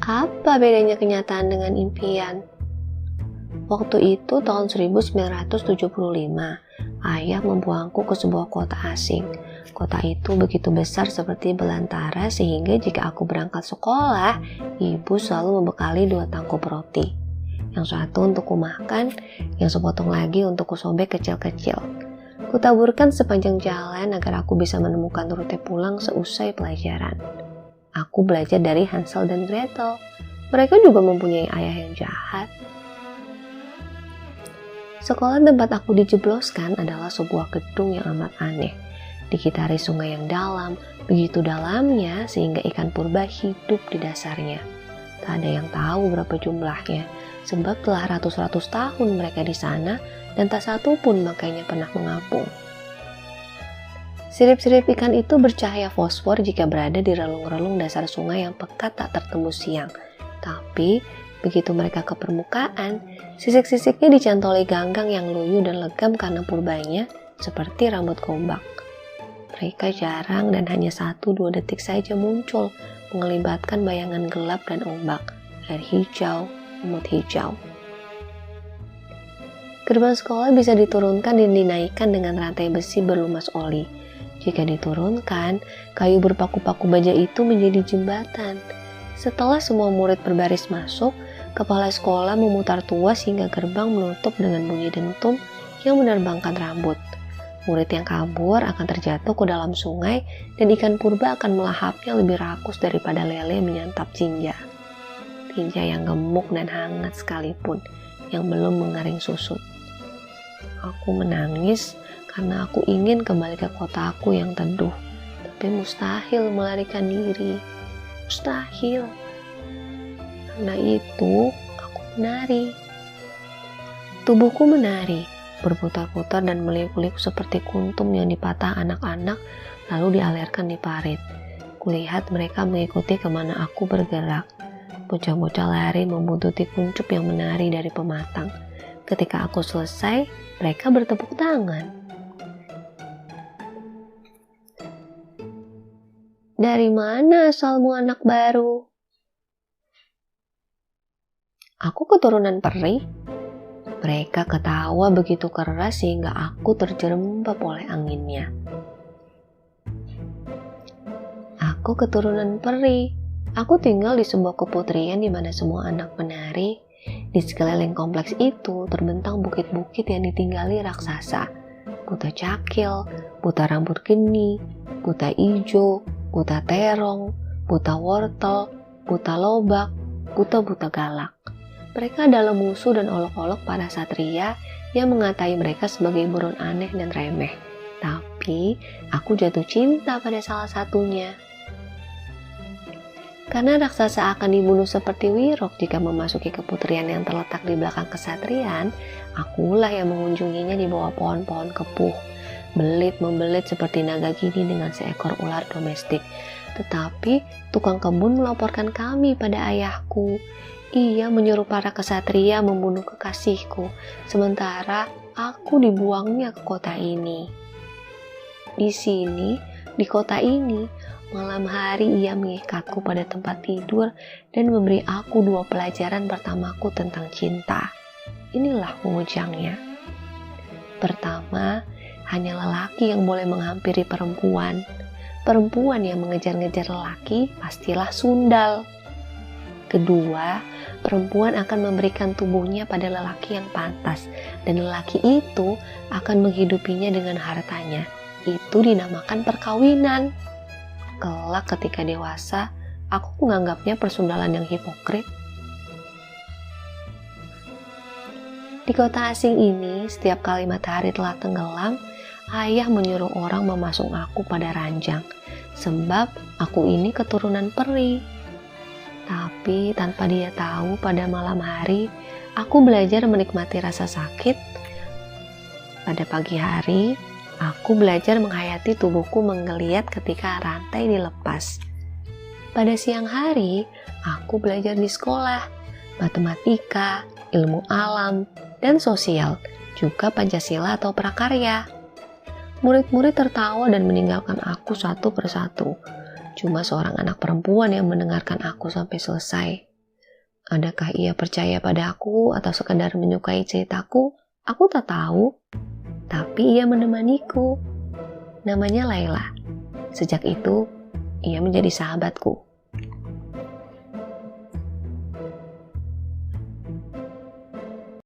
Apa bedanya kenyataan dengan impian? Waktu itu tahun 1975, ayah membuangku ke sebuah kota asing. Kota itu begitu besar seperti belantara sehingga jika aku berangkat sekolah, ibu selalu membekali 2 tangkup roti. Yang satu untuk kumakan, yang sepotong lagi untuk kusobek kecil-kecil. Kutaburkan sepanjang jalan agar aku bisa menemukan rute pulang seusai pelajaran. Aku belajar dari Hansel dan Gretel. Mereka juga mempunyai ayah yang jahat. Sekolah tempat aku dijebloskan adalah sebuah gedung yang amat aneh. Dikitari sungai yang dalam, begitu dalamnya sehingga ikan purba hidup di dasarnya. Tak ada yang tahu berapa jumlahnya, sebab telah ratus-ratus tahun mereka di sana dan tak satu pun makanya pernah mengapung. Sirip-sirip ikan itu bercahaya fosfor jika berada di relung-relung dasar sungai yang pekat tak tertembus siang. Tapi, begitu mereka ke permukaan, sisik-sisiknya dicantoli ganggang yang loyo dan legam karena purbanya seperti rambut gombak. Mereka jarang dan hanya 1-2 detik saja muncul, mengelibatkan bayangan gelap dan ombak, air hijau, lumut hijau. Gerbang sekolah bisa diturunkan dan dinaikkan dengan rantai besi berlumas oli. Jika diturunkan, kayu berpaku-paku baja itu menjadi jembatan. Setelah semua murid berbaris masuk, kepala sekolah memutar tuas hingga gerbang menutup dengan bunyi dentum yang menerbangkan rambut. Murid yang kabur akan terjatuh ke dalam sungai dan ikan purba akan melahapnya lebih rakus daripada lele menyantap tinja. Tinja yang gemuk dan hangat sekalipun, yang belum mengering susut. Aku menangis karena aku ingin kembali ke kotaku yang teduh, tapi mustahil melarikan diri. Mustahil. Karena itu, aku menari. Tubuhku menari, berputar-putar dan meliuk-liuk seperti kuntum yang dipatah anak-anak lalu dialirkan di parit. Kulihat mereka mengikuti kemana aku bergerak. Bocah-bocah lari membuntuti kuncup yang menari dari pematang. Ketika aku selesai, mereka bertepuk tangan. Dari mana asalmu anak baru? Aku keturunan peri. Mereka ketawa begitu keras sehingga aku terjerembab oleh anginnya. Aku keturunan peri. Aku tinggal di sebuah keputrian di mana semua anak menari. Di sekeliling kompleks itu terbentang bukit-bukit yang ditinggali raksasa. Buta cakil, buta rambut geni, buta ijo, buta terong, buta wortel, buta lobak, buta-buta galak. Mereka adalah musuh dan olok-olok para satria yang mengatai mereka sebagai buron aneh dan remeh. Tapi aku jatuh cinta pada salah satunya. Karena raksasa akan dibunuh seperti Wirok jika memasuki keputrian yang terletak di belakang kesatrian, akulah yang mengunjunginya di bawah pohon-pohon kepuh. Belit-membelit seperti naga gini dengan seekor ular domestik. Tetapi tukang kebun melaporkan kami pada ayahku. Ia menyuruh para kesatria membunuh kekasihku, sementara aku dibuangnya ke kota ini. Di sini, di kota ini, malam hari ia mengikatku pada tempat tidur dan memberi aku 2 pelajaran pertamaku tentang cinta. Inilah mengujangnya. Pertama, hanya lelaki yang boleh menghampiri perempuan. Perempuan yang mengejar-ngejar lelaki pastilah sundal. Kedua, perempuan akan memberikan tubuhnya pada lelaki yang pantas, dan lelaki itu akan menghidupinya dengan hartanya. Itu dinamakan perkawinan. Kelak ketika dewasa, aku menganggapnya persundalan yang hipokrit. Di kota asing ini, setiap kali matahari telah tenggelam, ayah menyuruh orang memasung aku pada ranjang, sebab aku ini keturunan peri. Tapi tanpa dia tahu, pada malam hari, aku belajar menikmati rasa sakit. Pada pagi hari, aku belajar menghayati tubuhku menggeliat ketika rantai dilepas. Pada siang hari, aku belajar di sekolah, matematika, ilmu alam, dan sosial, juga Pancasila atau prakarya. Murid-murid tertawa dan meninggalkan aku satu persatu. Cuma seorang anak perempuan yang mendengarkan aku sampai selesai. Adakah ia percaya padaku atau sekadar menyukai ceritaku? Aku tak tahu. Tapi ia menemaniku. Namanya Laila. Sejak itu, ia menjadi sahabatku.